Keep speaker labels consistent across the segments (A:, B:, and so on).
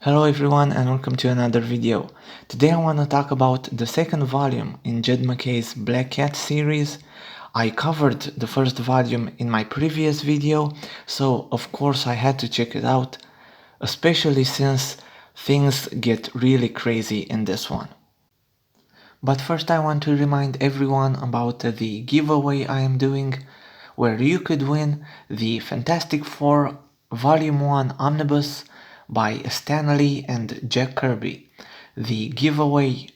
A: Hello everyone and welcome to another video. Today I want to talk about the second volume in Jed MacKay's Black Cat series. I covered the first volume in my previous video, so of course I had to check it out, especially since things get really crazy in this one. But first I want to remind everyone about the giveaway I am doing, where you could win the Fantastic Four Volume 1 Omnibus by Stan Lee and Jack Kirby. The giveaway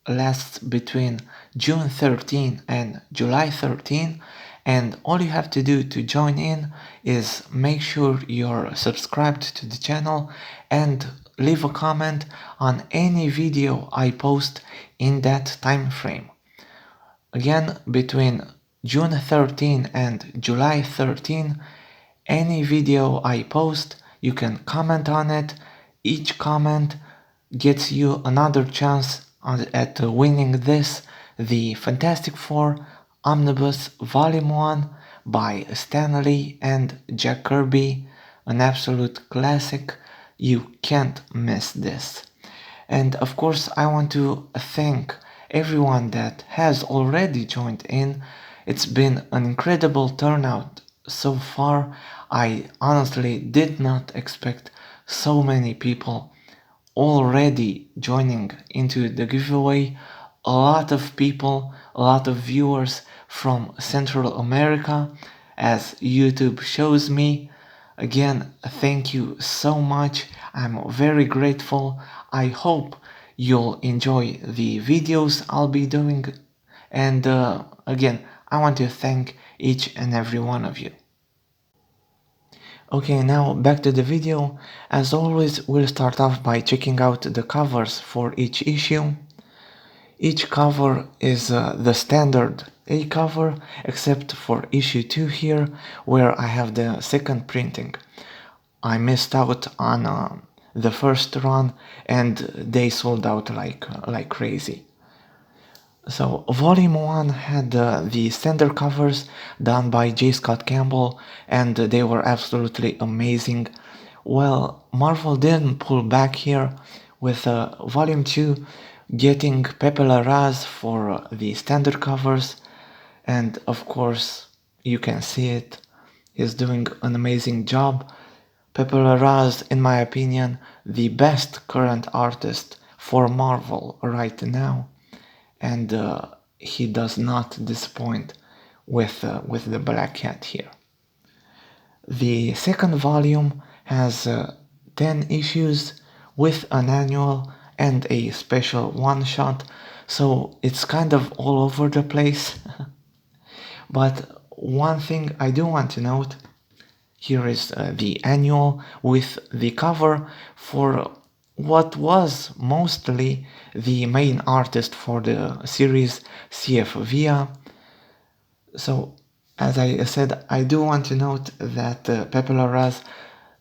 A: lasts between June 13 and July 13, and all you have to do to join in is make sure you're subscribed to the channel and leave a comment on any video I post in that time frame. Again, between June 13 and July 13, any video I post, you can comment on it. Each comment gets you another chance at winning this, the Fantastic Four Omnibus Volume 1 by Stan Lee and Jack Kirby, an absolute classic. You can't miss this. And of course, I want to thank everyone that has already joined in. It's been an incredible turnout so far. I honestly did not expect so many people already joining into the giveaway. A lot of people, a lot of viewers from Central America, as YouTube shows me. Again, thank you so much. I'm very grateful. I hope you'll enjoy the videos I'll be doing. And again, I want to thank each and every one of you. Okay, now back to the video. As always, we'll start off by checking out the covers for each issue. Each cover is the standard A cover, except for issue 2 here, where I have the second printing. I missed out on the first run and they sold out like crazy. So volume 1 had the standard covers done by J. Scott Campbell, and they were absolutely amazing. Well, Marvel didn't pull back here, with volume 2 getting Pepe Larraz for the standard covers, and of course you can see it, he's doing an amazing job. Pepe Larraz, in my opinion, the best current artist for Marvel right now, and he does not disappoint with the Black Cat here. The second volume has 10 issues with an annual and a special one-shot, so it's kind of all over the place. But one thing I do want to note, here is the annual with the cover for what was mostly the main artist for the series, CF Via. So, as I said, I do want to note that Pepe Larraz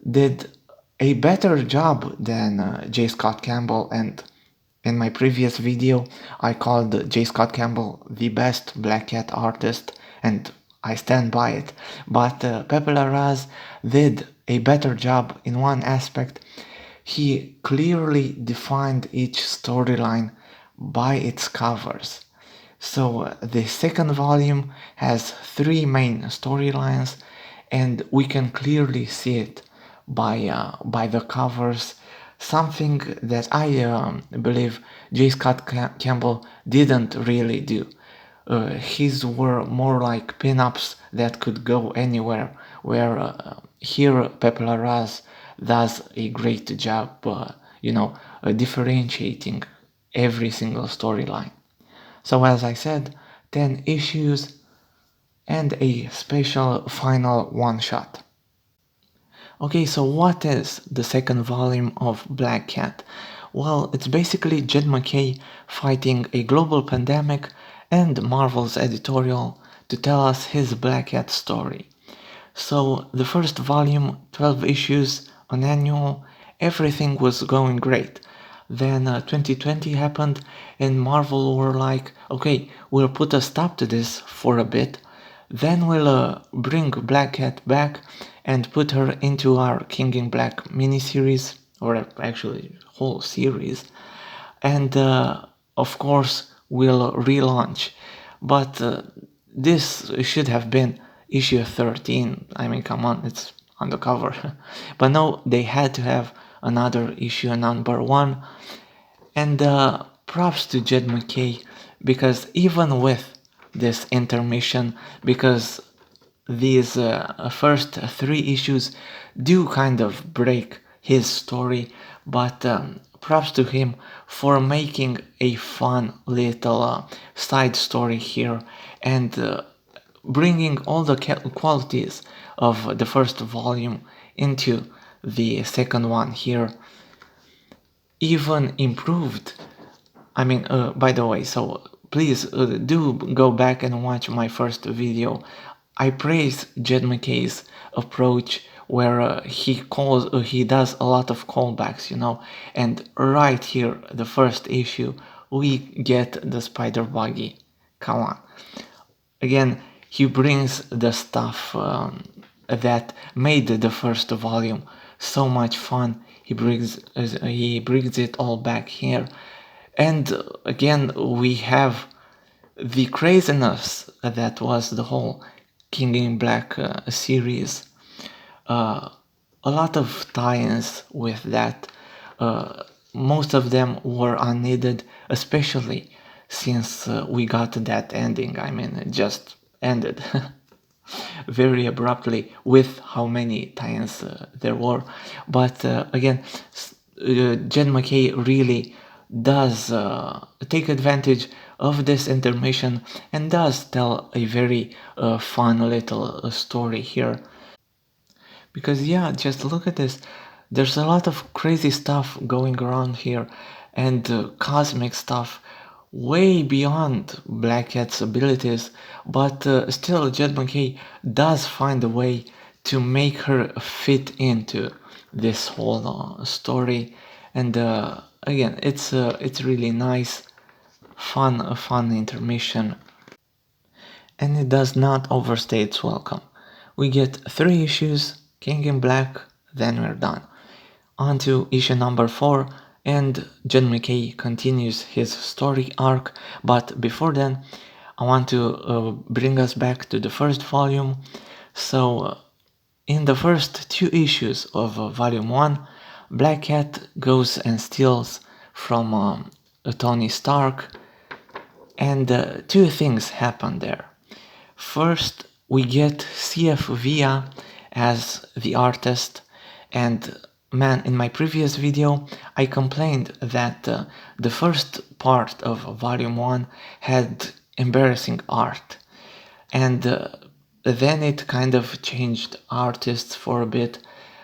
A: did a better job than J. Scott Campbell, and in my previous video I called J. Scott Campbell the best Black Cat artist, and I stand by it. But Pepe Larraz did a better job in one aspect. He clearly defined each storyline by its covers. So the second volume has 3 main storylines, and we can clearly see it by the covers. Something that I believe J. Scott Campbell didn't really do. His were more like pin-ups that could go anywhere, where here Pepe Larraz does a great job, differentiating every single storyline. So as I said, 10 issues and a special final one-shot. Okay, so what is the second volume of Black Cat? Well, it's basically Jed MacKay fighting a global pandemic and Marvel's editorial to tell us his Black Cat story. So the first volume, 12 issues, an annual, everything was going great. Then 2020 happened and Marvel were like, okay, we'll put a stop to this for a bit, then we'll bring Black Cat back and put her into our King in Black miniseries or actually whole series. And of course will relaunch, but this should have been issue 13. I mean, come on, it's on the cover. But no, they had to have another issue, number 1. And props to Jed MacKay, because even with this intermission, because these first 3 issues do kind of break his story, but props to him for making a fun little side story here, and bringing all the qualities of the first volume into the second one here, even improved. I mean, by the way, so please do go back and watch my first video. I praise Jed MacKay's approach, where he does a lot of callbacks, you know, and right here, the first issue, we get the spider buggy. Come on. Again, he brings the stuff that made the first volume so much fun. He brings it all back here, and again we have the craziness that was the whole King in Black series. A lot of tie-ins with that. Most of them were unneeded, especially since we got that ending. I mean, it just ended very abruptly with how many tie-ins there were. But again, Jed MacKay really does take advantage of this intermission and does tell a very fun little story here. Because yeah, just look at this. There's a lot of crazy stuff going around here, and cosmic stuff way beyond Black Cat's abilities, but still Jed MacKay does find a way to make her fit into this whole story. And again, it's really nice, a fun intermission, and it does not overstay its welcome. We get 3 issues, King in Black, then we're done. On to issue number 4, and Jed MacKay continues his story arc, but before then, I want to bring us back to the first volume. So, in the first 2 issues of volume 1, Black Cat goes and steals from Tony Stark, and 2 things happen there. First, we get CF Via as the artist, and man, in my previous video I complained that the first part of volume 1 had embarrassing art, and then it kind of changed artists for a bit,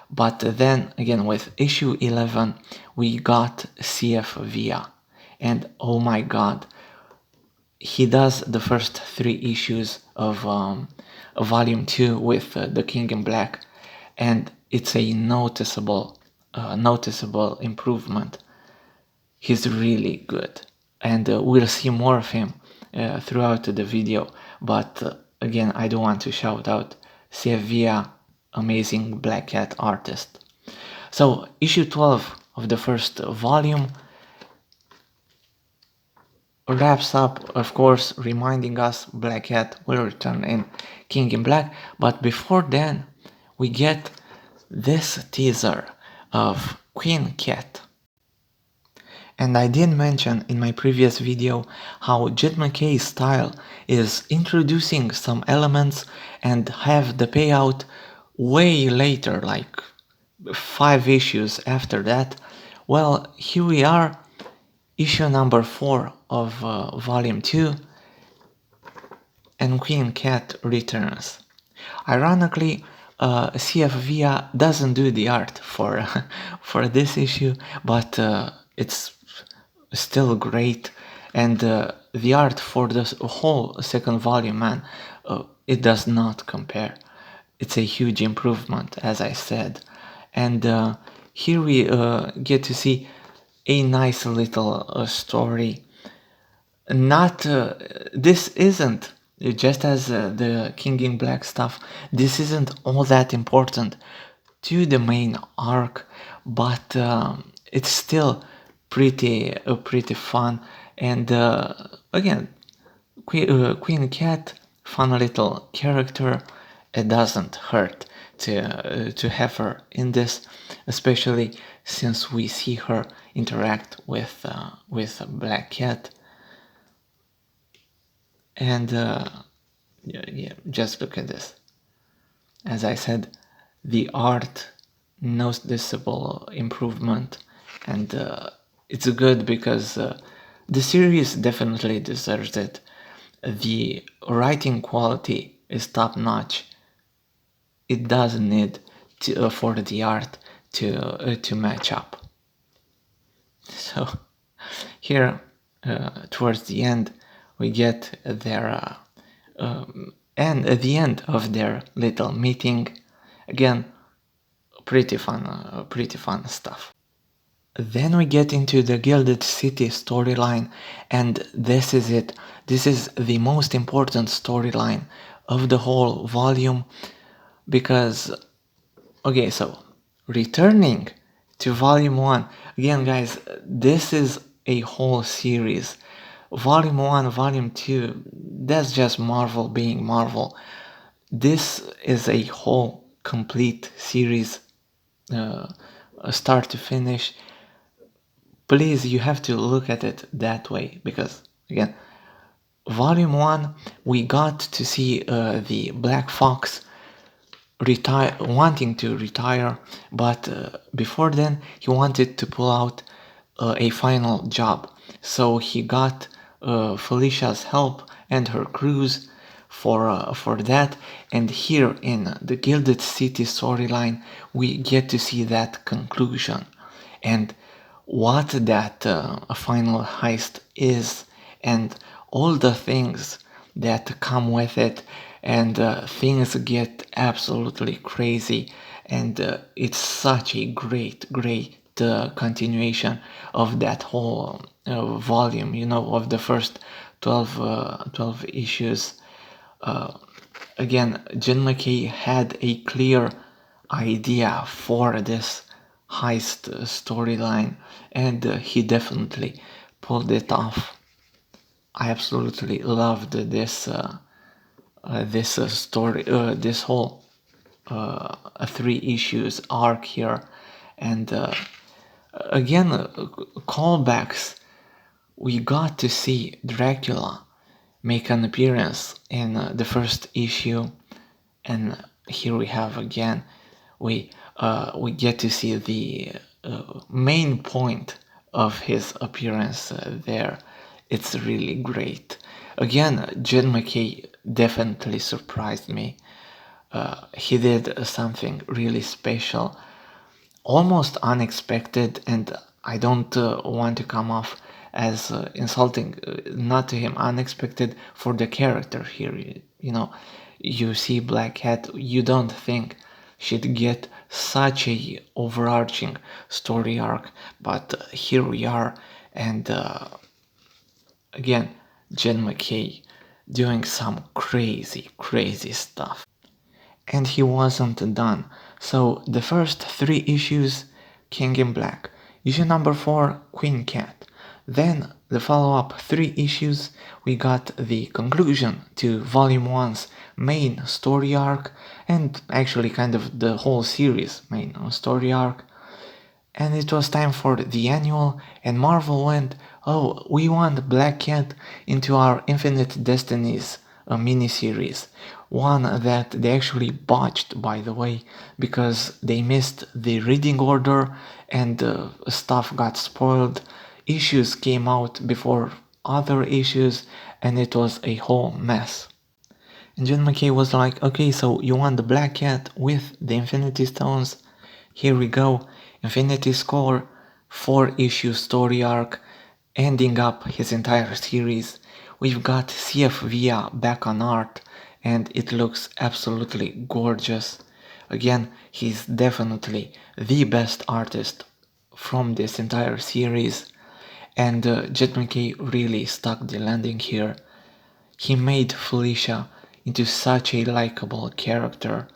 A: but then again with issue 11 we got CF Via, and oh my god, he does the first 3 issues of volume 2 with the King in Black, and it's a noticeable improvement. He's really good, and we'll see more of him throughout the video, but again, I do want to shout out Sevilla, amazing Black Cat artist. So issue 12 of the first volume wraps up, of course, reminding us Black Cat will return in King in Black, but before then we get this teaser of Queen Cat. And I did mention in my previous video how Jed MacKay's style is introducing some elements and have the payout way later, like 5 issues after that. Well, here we are, issue number 4 of volume 2, and Queen Cat returns. Ironically, CF Via doesn't do the art for for this issue, but it's still great, and the art for the whole second volume, man, it does not compare. It's a huge improvement, as I said, and here we get to see a nice little story. Not this isn't, just as the King in Black stuff, this isn't all that important to the main arc, but it's still pretty fun. And again, Queen Cat, fun little character. It doesn't hurt to have her in this, especially since we see her interact with Black Cat. And yeah, just look at this. As I said, the art noticeable improvement, and it's good because the series definitely deserves it. The writing quality is top notch. It doesn't need for the art to match up. So here, towards the end, we get their and at the end of their little meeting. Again, pretty fun stuff. Then we get into the Gilded City storyline, and this is it. This is the most important storyline of the whole volume, because, okay, so returning to volume 1, again guys, this is a whole series. Volume 1, volume 2, that's just Marvel being Marvel. This is a whole complete series, start to finish. Please, you have to look at it that way, because again, volume 1, we got to see the Black Fox wanting to retire, but before then he wanted to pull out a final job. So he got Felicia's help and her crews for that. And here in the Gilded City storyline, we get to see that conclusion and what that final heist is, and all the things that come with it. And things get absolutely crazy, and it's such a great continuation of that whole volume, of the first 12 issues. Again, Jed MacKay had a clear idea for this heist storyline, and he definitely pulled it off. I absolutely loved this story, this whole 3 issues arc here. And again, callbacks. We got to see Dracula make an appearance in the first issue, and here we have again, we get to see the main point of his appearance there. It's really great. Again, Jed MacKay definitely surprised me. He did something really special, almost unexpected, and I don't want to come off as insulting, not to him, unexpected for the character here. You see Black Cat, you don't think she'd get such a overarching story arc, but here we are. And again, Jed MacKay doing some crazy stuff. And he wasn't done. So the first 3 issues, King in Black. Issue number 4, Queen Cat. Then the follow-up 3 issues, we got the conclusion to Volume 1's main story arc, and actually kind of the whole series' main story arc. And it was time for the annual, and Marvel went, oh, we want Black Cat into our Infinite Destinies miniseries. One that they actually botched, by the way, because they missed the reading order and stuff got spoiled. Issues came out before other issues, and it was a whole mess. And Jed MacKay was like, okay, so you want the Black Cat with the Infinity Stones? Here we go. Infinity Score, 4-issue story arc, ending up his entire series. We've got CF Via back on art, and it looks absolutely gorgeous. Again, he's definitely the best artist from this entire series, and Jed MacKay really stuck the landing here. He made Felicia into such a likable character.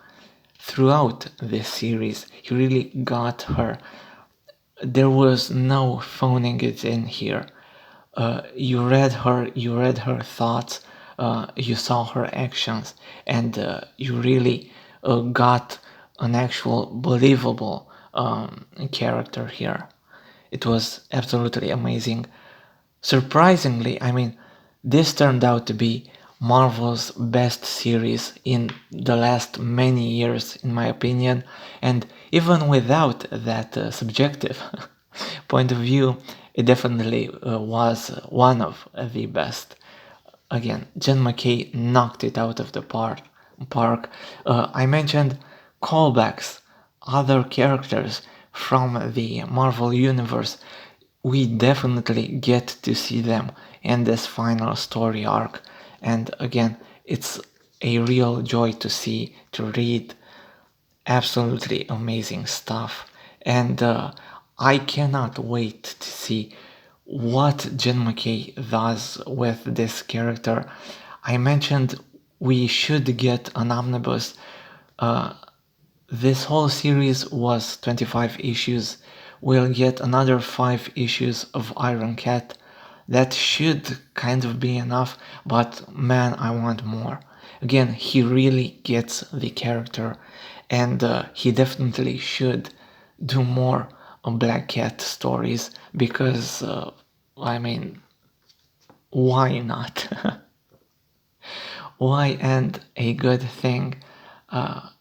A: Throughout this series, he really got her there was no phoning it in here. You read her thoughts, you saw her actions, and you really got an actual believable character here. It was absolutely amazing. Surprisingly, I mean, this turned out to be Marvel's best series in the last many years, in my opinion, and even without that subjective point of view, it definitely was one of the best. Again, Jed MacKay knocked it out of the park. I mentioned callbacks, other characters from the Marvel Universe. We definitely get to see them in this final story arc. And again, it's a real joy to see, to read. Absolutely amazing stuff. And I cannot wait to see what Jed MacKay does with this character. I mentioned we should get an omnibus. This whole series was 25 issues. We'll get another 5 issues of Iron Cat. That should kind of be enough, but man, I want more. Again, he really gets the character, and he definitely should do more Black Cat stories because, I mean, why not? Why end a good thing?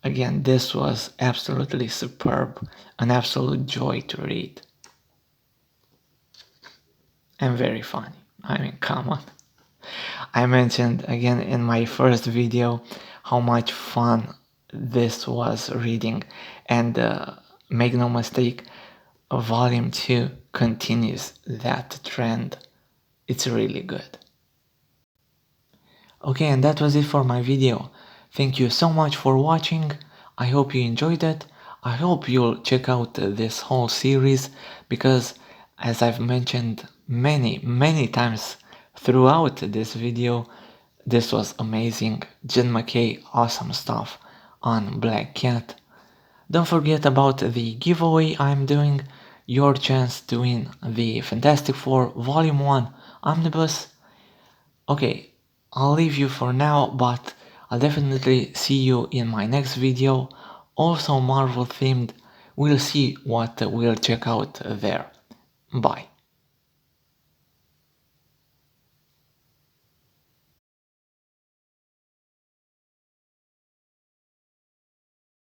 A: Again, this was absolutely superb, an absolute joy to read. And very funny. I mean, come on. I mentioned again in my first video how much fun this was reading, and make no mistake, volume 2 continues that trend. It's really good. Okay, and that was it for my video. Thank you so much for watching. I hope you enjoyed it. I hope you'll check out this whole series because, as I've mentioned many times throughout this video, this was amazing. Jed MacKay, awesome stuff on Black Cat. Don't forget about the giveaway I'm doing, your chance to win the Fantastic Four Volume 1 Omnibus. Okay, I'll leave you for now, but I'll definitely see you in my next video, also Marvel themed. We'll see what we'll check out there. Bye.